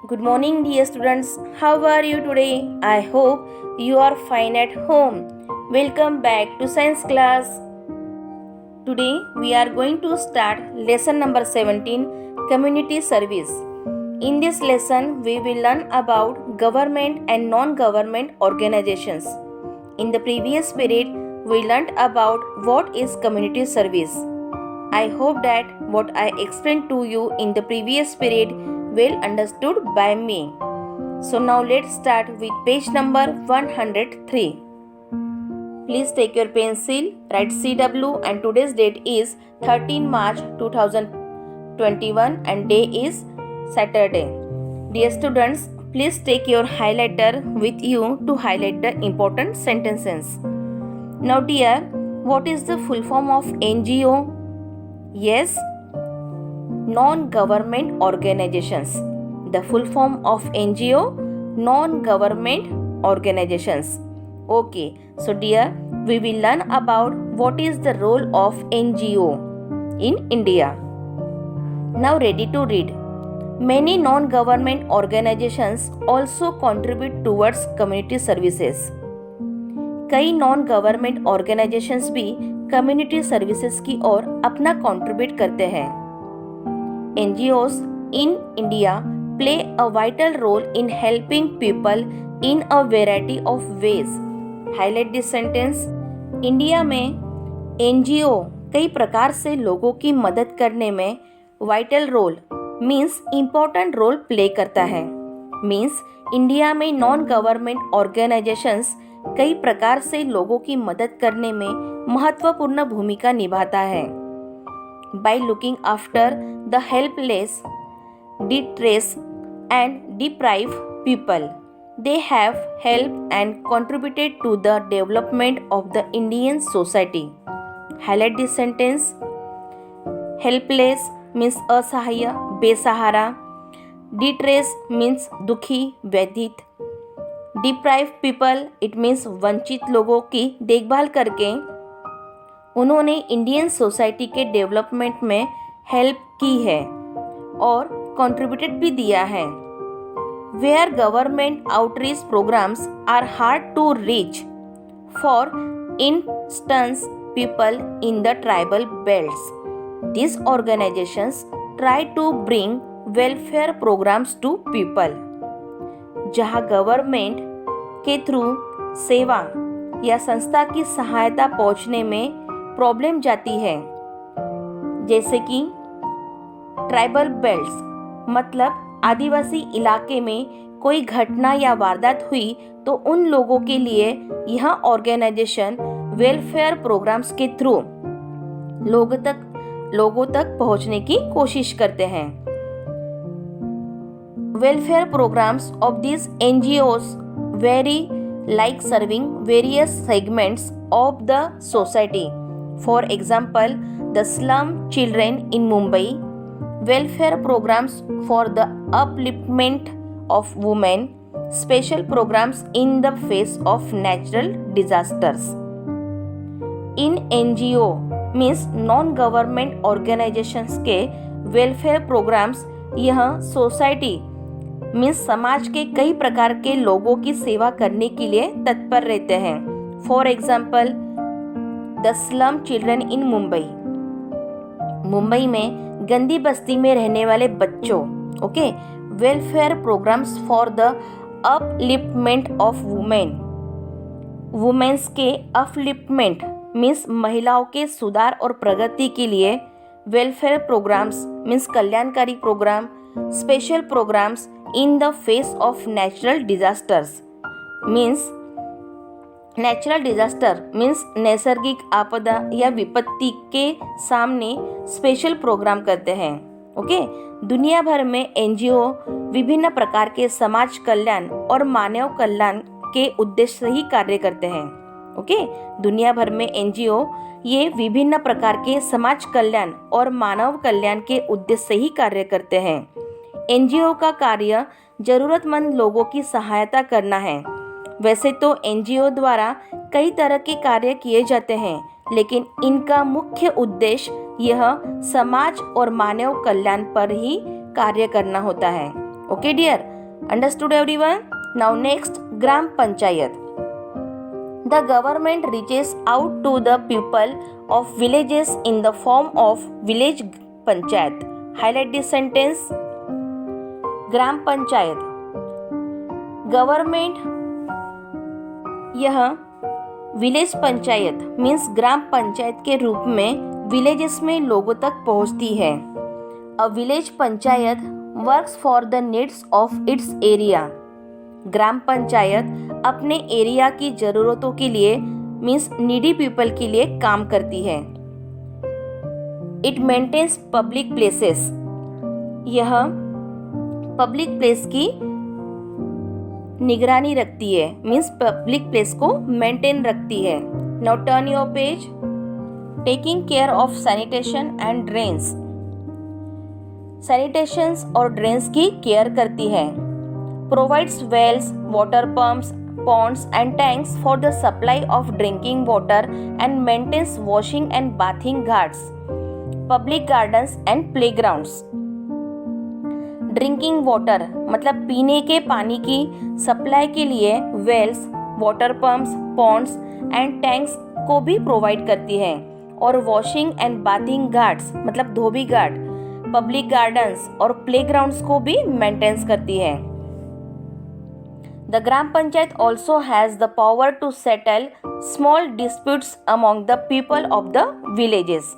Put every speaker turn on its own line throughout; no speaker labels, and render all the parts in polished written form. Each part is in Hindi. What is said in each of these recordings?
Good morning, dear students. How are you today? I hope you are fine at home. Welcome back to science class. Today we are going to start lesson number 17, Community Service. In this lesson, we will learn about government and non-government organizations. In the previous period, we learned about what is community service. I hope that what I explained to you in the previous period well understood by me. So now let's start with page number 103. Please take your pencil, write CW and today's date is 13 March 2021 and day is Saturday. Dear students, please take your highlighter with you to highlight the important sentences. Now dear, what is the full form of NGO? Yes, non-government organizations. The full form of NGO, non-government organizations. Okay, so dear, we will learn about what is the role of NGO in India. Now ready to read. Many non-government organizations also contribute towards community services. कई नॉन गवर्नमेंट ऑर्गेनाइजेशंस भी कम्युनिटी सर्विसेज की ओर अपना कंट्रीब्यूट करते हैं. NGOs in India play a vital role in helping people in a variety of ways. Highlight this sentence. India में NGO कई प्रकार से लोगों की मदद करने में vital role means important role play करता है. मीन्स इंडिया में नॉन गवर्नमेंट ऑर्गेनाइजेशंस कई प्रकार से लोगों की मदद करने में महत्वपूर्ण भूमिका निभाता है. By looking after the helpless, distressed and deprived people, they have helped and contributed to the development of the Indian society. Highlight this sentence. Helpless means असहाय, बेसहारा. Distressed means दुखी, व्यथित. Deprived people, it means वंचित लोगों की देखभाल करके उन्होंने इंडियन सोसाइटी के डेवलपमेंट में हेल्प की है और कंट्रीब्यूटेड भी दिया है. Where government outreach programmes are hard to reach, for instance people in the tribal belts, this organisations try to bring welfare programmes to people. जहां गवर्नमेंट के थ्रू सेवा या संस्था की सहायता पहुंचने में प्रॉब्लम जाती है, जैसे कि ट्राइबल बेल्ट्स मतलब आदिवासी इलाके में कोई घटना या वारदात हुई तो उन लोगों के लिए यह ऑर्गेनाइजेशन वेलफेयर प्रोग्राम्स के थ्रू लोगों तक पहुंचने की कोशिश करते हैं. Welfare programs of these NGOs vary, like serving various segments of the society. For example, the slum children in Mumbai, welfare programs for the upliftment of women, special programs in the face of natural disasters. In NGO means non-government organizations के welfare programs यह सोसाइटी मीन्स समाज के कई प्रकार के लोगों की सेवा करने के लिए तत्पर रहते हैं. For example the slum children in Mumbai, Mumbai में गंदी बस्ती में रहने वाले बच्चों. Okay, welfare programmes for the upliftment of women, womens के अपलिफ्टमेंट मीन्स महिलाओं के सुधार और प्रगति के लिए वेलफेयर प्रोग्राम्स मीन्स कल्याणकारी प्रोग्राम. Special programmes in the face of natural disasters means natural disaster means नैसर्गिक आपदा या विपत्ति के सामने स्पेशल प्रोग्राम करते हैं. ओके, दुनिया भर में NGO विभिन्न प्रकार के समाज कल्याण और मानव कल्याण के उद्देश्य से ही कार्य करते हैं. ओके, दुनिया भर में NGO ये विभिन्न प्रकार के समाज कल्याण और मानव कल्याण के उद्देश्य से ही कार्य करते हैं. NGO का कार्य जरूरतमंद लोगों की सहायता करना है. वैसे तो NGO द्वारा कई तरह के कार्य किए जाते हैं, लेकिन इनका मुख्य उद्देश्य यह समाज और मानव कल्याण पर ही कार्य करना होता है. Okay dear, Understood everyone? Now next, Gram Panchayat. The government reaches out to the people of villages in the form of village panchayat. Highlight this sentence. ग्राम पंचायत गवर्नमेंट, यह विलेज पंचायत मीन्स ग्राम पंचायत के रूप में विलेजेस में लोगों तक पहुंचती है. A village panchayat works for the needs of its area. ग्राम पंचायत अपने एरिया की ज़रूरतों के लिए मीन्स नीडी पीपल के लिए काम करती है. It maintains public places. यह पब्लिक प्लेस की निगरानी रखती है मीन्स पब्लिक प्लेस को मेंटेन रखती है. Now turn your page. Taking care of sanitation and drains. Sanitations और ड्रेन्स की केयर करती है. Provides wells, water pumps, ponds and tanks for the supply of drinking water and maintains washing and bathing ghats, public gardens and playgrounds. Drinking water मतलब पीने के पानी की सप्लाई के लिए wells, water pumps, ponds and tanks को भी प्रोवाइड करती है और वॉशिंग एंड बाथिंग घाट्स मतलब धोबी घाट, पब्लिक गार्डन्स और प्लेग्राउंड्स को भी मेंटेन्स करती है. The gram panchayat also has the power to settle small disputes among the people of the villages.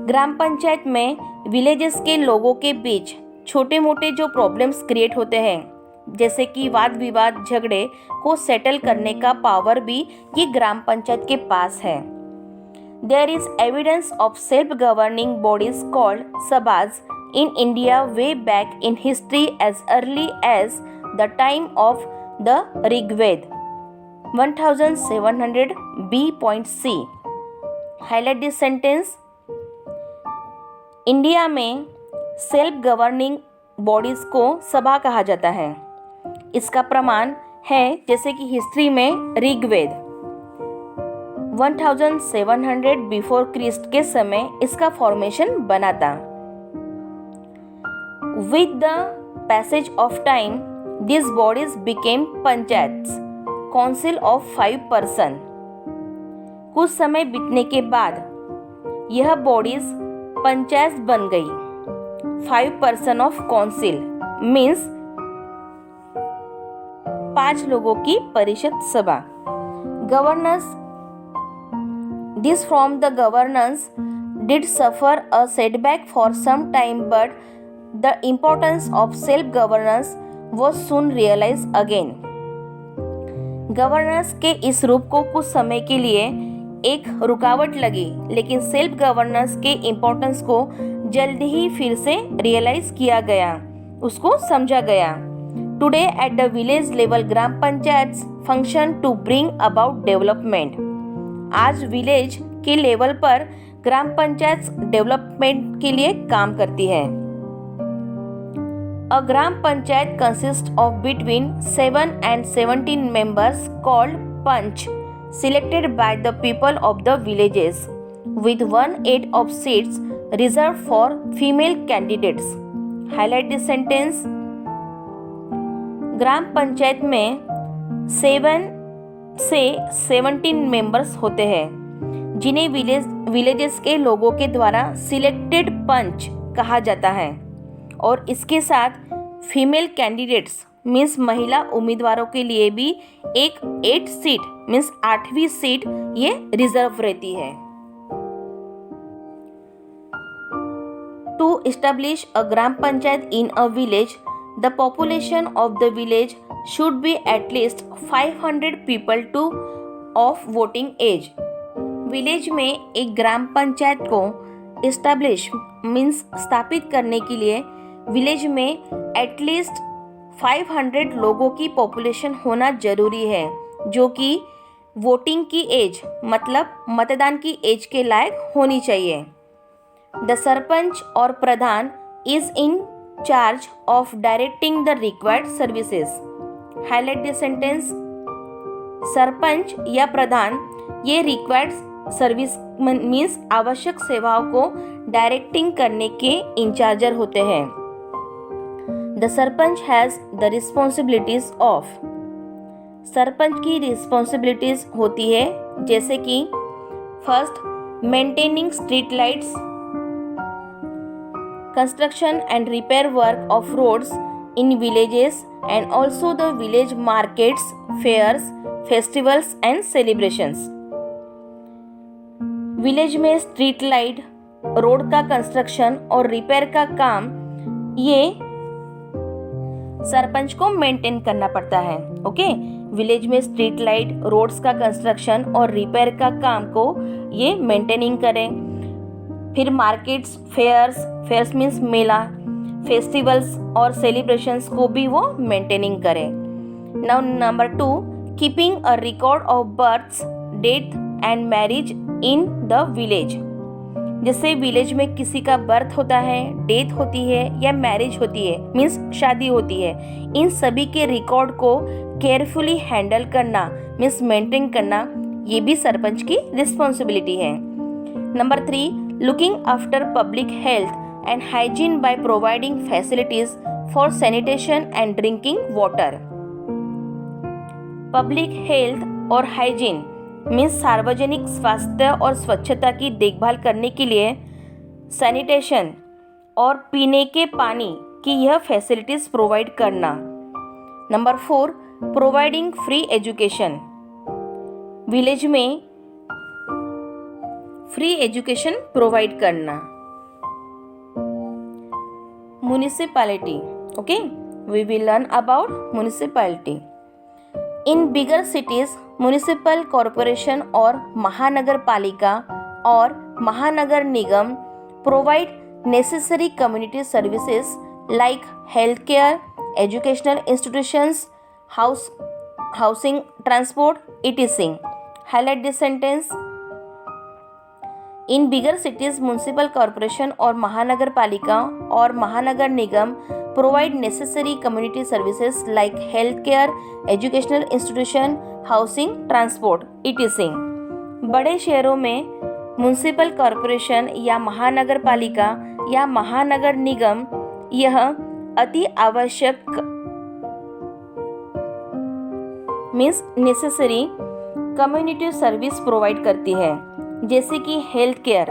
ग्राम पंचायत में विलेजेस के लोगों के बीच छोटे मोटे जो प्रॉब्लम्स क्रिएट होते हैं जैसे कि वाद विवाद झगड़े को सेटल करने का पावर भी ये ग्राम पंचायत के पास है. There is evidence of self governing bodies called sabhas in India way back in history as early as the time of the Rigveda 1700 B.C. Highlight this sentence. India में सेल्फ गवर्निंग बॉडीज को सभा कहा जाता है. इसका प्रमाण है जैसे कि हिस्ट्री में ऋग्वेद 1700 बिफोर क्रिस्ट के समय इसका फॉर्मेशन बना था. With the passage of time this bodies became panchayats, council of 5 person. कुछ समय बीतने के बाद यह बॉडीज पंचायत बन गई. 5 पर्सन ऑफ काउंसिल मीन्स 5 लोगों की परिषद सभा. Governance, this from the governance did suffer a setback for some time but the importance of self governance was soon realise again. Governance के इस रूप को कुछ समय के लिए एक रुकावट लगी लेकिन सेल्फ गवर्नेंस के इम्पोर्टेंस को जल्द ही फिर से रियलाइज किया गया, उसको समझा गया. Today at the village level gram panchayat function to bring about development. आज विलेज के लेवल पर ग्राम पंचायत डेवलपमेंट के लिए काम करती है. A gram panchayat consist of between 7 and 17 members called panch selected by the people of the villages with 1/8 of seats reserved for female candidates. Highlight this sentence. ग्राम पंचायत में 7 से 17 मेंबर्स होते हैं जिन्हें विलेजेस के लोगों के द्वारा सिलेक्टेड पंच कहा जाता है और इसके साथ फीमेल कैंडिडेट्स मीन्स महिला उम्मीदवारों के लिए भी एक 8 सीट मीन्स 8वीं सीट ये रिजर्व रहती है. To establish a gram panchayat in a village, the population of the village should be at least 500 people to of voting age. Village में एक ग्राम पंचायत को इस्टेब्लिश मीन्स स्थापित करने के लिए विलेज में एटलीस्ट 500 लोगों की पॉपुलेशन होना जरूरी है जो कि वोटिंग की एज मतलब मतदान की एज के लायक होनी चाहिए. द सरपंच और pradhan is in charge of directing the required services. Highlight this sentence. Sarpanch या प्रधान ये रिक्वायर्ड सर्विस मीन्स आवश्यक सेवाओं को डायरेक्टिंग करने के इंचार्जर होते हैं. The sarpanch has the responsibilities of. Sarpanch की रिस्पॉन्सिबिलिटीज होती है जैसे कि first, maintaining street lights, construction and repair work of roads in villages and also the village markets, fairs, festivals and celebrations. Village में स्ट्रीट लाइट, रोड का कंस्ट्रक्शन और रिपेयर का काम ये सरपंच को मेंटेन करना पड़ता है। ओके, विलेज में स्ट्रीट लाइट, रोड्स का कंस्ट्रक्शन और रिपेयर का काम को ये मेंटेनिंग करें। फिर मार्केट्स, फेयर्स मीन्स मेला, फेस्टिवल्स और सेलिब्रेशंस को भी वो मेंटेनिंग करें। Now number 2, keeping a record of births, death and marriage in the village. जैसे विलेज में किसी का बर्थ होता है, डेथ होती है या मैरिज होती है, मीन्स शादी होती है, इन सभी के रिकॉर्ड को केयरफुली हैंडल करना मीन्स मेंटेन करना, ये भी सरपंच की रिस्पॉन्सिबिलिटी है। Number 3, looking after public health and hygiene by providing facilities for sanitation and drinking water. Public health और hygiene मीन्स सार्वजनिक स्वास्थ्य और स्वच्छता की देखभाल करने के लिए सैनिटेशन और पीने के पानी की यह फैसिलिटीज प्रोवाइड करना। Number 4, providing free education. Village में फ्री एजुकेशन प्रोवाइड करना। Municipality, okay, we will learn about municipality. In bigger cities municipal corporation और महानगर पालिका और Mahanagar Nigam provide necessary community services like health care, educational institutions, housing, transport, etc. Highlight this sentence. In bigger cities municipal corporation और महानगर पालिका और Mahanagar Nigam provide necessary community services like health care, educational institution, housing, transport, etc. बड़े शहरों में म्युनिसिपल कॉरपोरेशन या महानगर पालिका या महानगर निगम यह अति आवश्यक means necessary community service provide करती है, जैसे कि health care,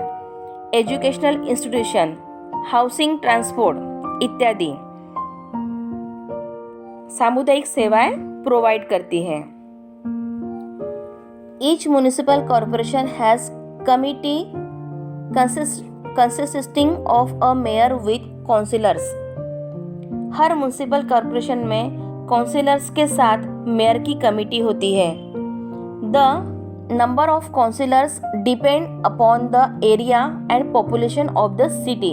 educational institution, housing, transport इत्यादि सामुदायिक सेवाएं प्रोवाइड करती है। Each municipal corporation has committee consisting of a mayor with councillors. Her municipal corporation में काउंसिलर्स के साथ मेयर की कमिटी होती है। The number of councillors depend upon the area and population of the city.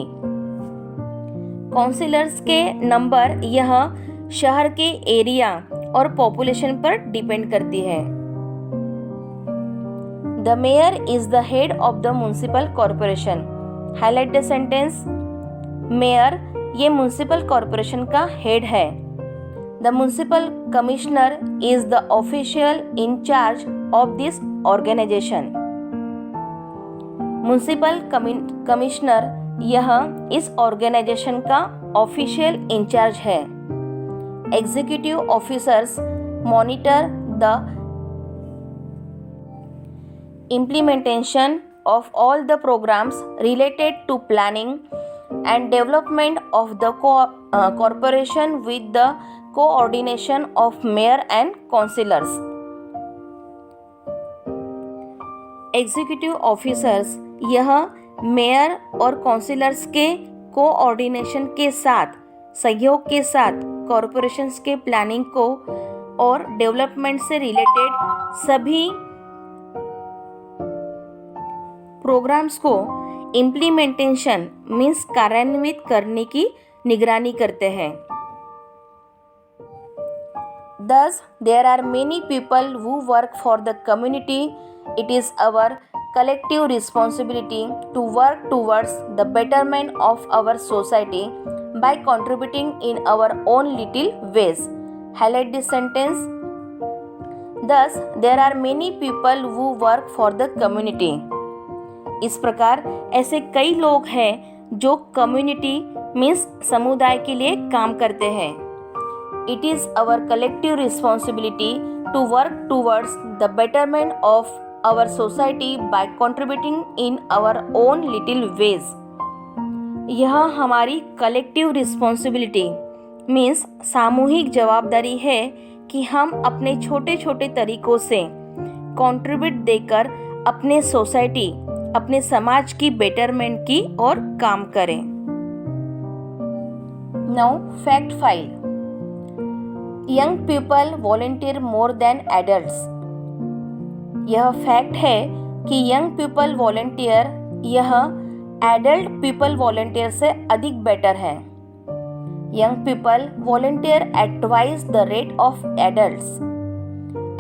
Councillors के नंबर यह शहर के एरिया और पॉपुलेशन पर डिपेंड करती है। The mayor is the head of the municipal corporation. Highlight the sentence. Mayor ये म्युनिसिपल कॉरपोरेशन का हेड है। The municipal commissioner is the official in charge of this organisation. Municipal commissioner यह इस ऑर्गेनाइजेशन का ऑफिशियल इंचार्ज है। Executive officers monitor the implementation of all the programs related to planning and development of the corporation with the coordination of mayor and councillors. Executive officers यह मेयर और काउंसिलर्स के कोऑर्डिनेशन के साथ, सहयोग के साथ कॉरपोरेशंस के प्लानिंग को और डेवलपमेंट से रिलेटेड सभी प्रोग्राम्स को इम्प्लीमेंटेशन मीन्स कार्यान्वित करने की निगरानी करते हैं। Thus, there are many people who work for the community. It is our collective responsibility to work towards the betterment of our society by contributing in our own little ways. Highlight this sentence. Thus, there are many people who work for the community. इस प्रकार ऐसे कई लोग हैं जो कम्युनिटी मीन्स समुदाय के लिए काम करते हैं। It is our collective responsibility to work towards the betterment of our society by contributing in our own little ways। यह हमारी कलेक्टिव रिस्पॉन्सिबिलिटी मीन्स सामूहिक जवाबदारी है कि हम अपने छोटे छोटे तरीकों से कंट्रीब्यूट देकर अपने सोसाइटी, अपने समाज की बेटरमेंट की और काम करें। Now fact 5, young people volunteer more than adults. यह फैक्ट है कि यंग पीपल वॉलंटियर यह एडल्ट पीपल वॉलंटियर से अधिक बेटर है। Young people volunteer at twice the rate of adults.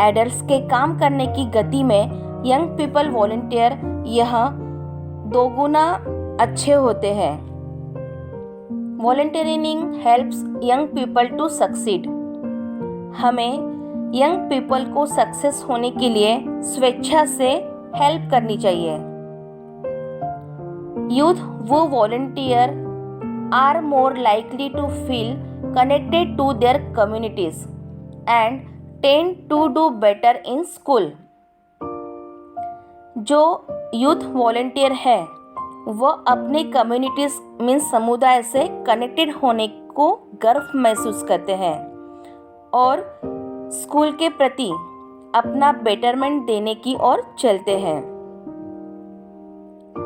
Adults के काम करने की गति में यंग पीपल वॉलंटियर यह 2 गुना अच्छे होते हैं। Volunteering helps young people to succeed. हमें यंग पीपल को सक्सेस होने के लिए स्वेच्छा से हेल्प करनी चाहिए। यूथ वो volunteer are more likely to feel connected to their communities and tend to do better in school. जो यूथ वॉलंटियर है वह अपने कम्युनिटीज मीन्स समुदाय से कनेक्टेड होने को गर्व महसूस करते हैं और स्कूल के प्रति अपना बेटरमेंट देने की ओर चलते हैं।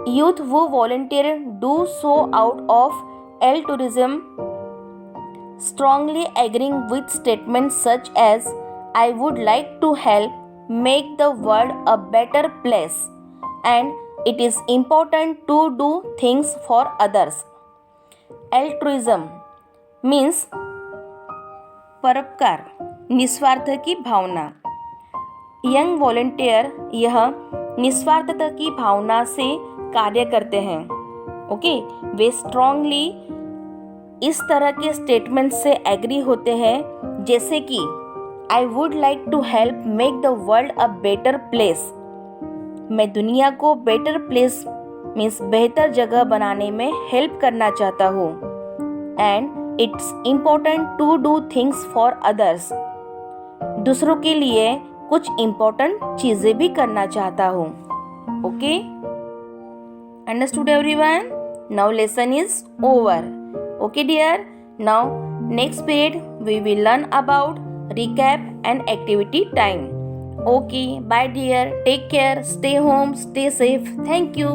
यूथ वो volunteer do so out of altruism, strongly agreeing with statement such as I would like to help make the world a better place and it is important to do things for others. Altruism means परोपकार, निस्वार्थ की भावना। यंग वॉलंटियर यह निस्वार्थता की भावना से कार्य करते हैं। वे स्ट्रांगली इस तरह के स्टेटमेंट से एग्री होते हैं जैसे कि I would like to help make the world a better place. मैं दुनिया को बेटर प्लेस मीन्स बेहतर जगह बनाने में हेल्प करना चाहता हूँ। And it's important to do things for others. दूसरों के लिए कुछ इम्पोर्टेंट चीज़ें भी करना चाहता हूँ। Okay, understood everyone? Now lesson is over. Okay dear, now next period we will learn about recap and activity time. Okay, bye dear, take care, stay home, stay safe. Thank you.